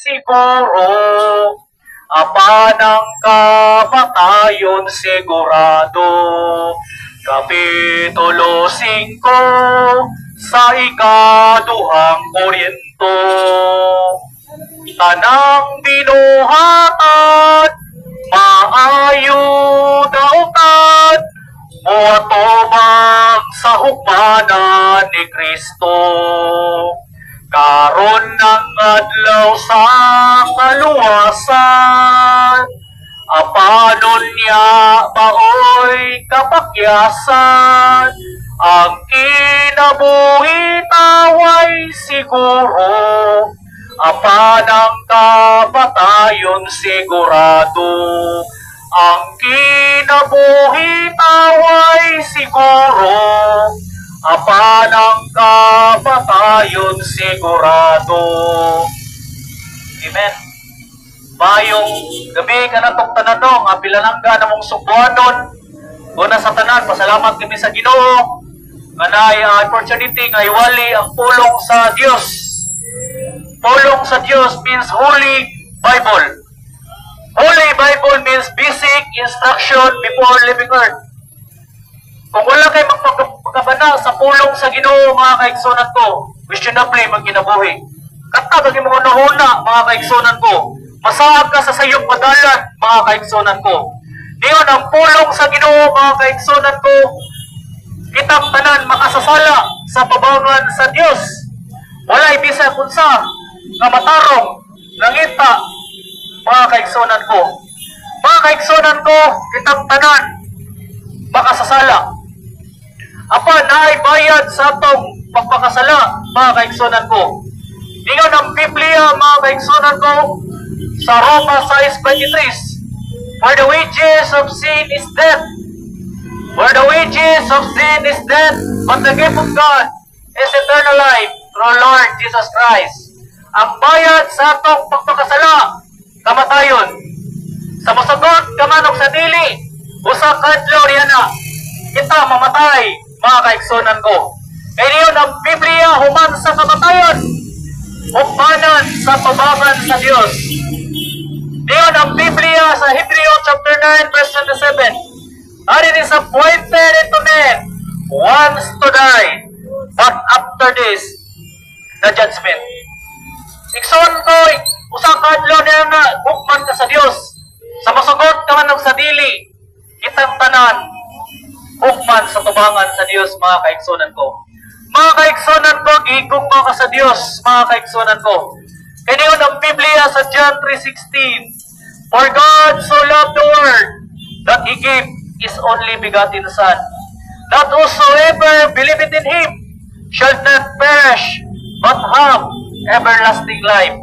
siguro, apa ng kamatayon sigurado. Kapitulo 5 sa ikaduhang Korinto. Tanang binuhatan, maayo dautan, muatubang sa hukmanan ni Kristo. Karon ng adlaw sa kaluwasan, apanon niya baoy kapakyasan, ang kinabuhi taway siguro, apa ng kamatayon sigurado. Ang kinabuhi taway siguro, apa ng kamatayon sigurado. Amen. Mayong gabi ka na itong tananong, pilalangga na mong subuanon. Una sa tanan, pasalamat kami sa Ginoo. Kanay opportunity nga iwali ang pulong sa Dios. Pulong sa Dios means Holy Bible. Holy Bible means basic instruction before living earth. Kung wala kayo magpagkabana sa pulong sa Ginoo, mga kaigsunan ko, questionably magkinabuhi. Katagag yung mga nahuna, mga kaigsunan ko, masaag ka sa sayong padalan, mga kaigsunan ko. Diyon ang pulong sa Ginoo, mga kaigsunan ko, kitang tanan makasasala sa pabangan sa Dios. Wala ibisa kunsa nga matarong, langita, mga kaigsunan ko. Mga kaigsunan ko, kitang tanan makasasala. Apa naay bayad sa atong pagpakasala, mga kaigsunan ko. Ingon ang Biblia, mga kaigsunan ko, sa Roma 6:23, for the wages of sin is death. For the wages of sin is death, but the gift of God is eternal life through Lord Jesus Christ. Ang bayad sa atong pagpakasala, kamatayon. Sa masagot, kamanok sa dili, usa kadlaw riyan na, kita mamatay, mga kaigsunan ko. Kaya niyon ang Biblia human sa kamatayon, hukmanan sa pabangan sa Dios. Niyon ang Biblia sa Hebreo chapter 9 verse 27. And it is appointed unto men once to die, but after this, the judgment. Ikson ko, usa kadlaw niya na hukman ka sa Dios. Sa masugot ka man og sa dili, kitang tanan hukman sa tubangan sa Dios, mga kaigsunan ko. Mga kaigsunan ko, gigugma ka sa Dios, mga kaigsunan ko. Kaya niyon ang Biblia sa John 3:16. For God so loved the world that He gave His only begotten Son, that whosoever believeth in Him shall not perish, but have everlasting life.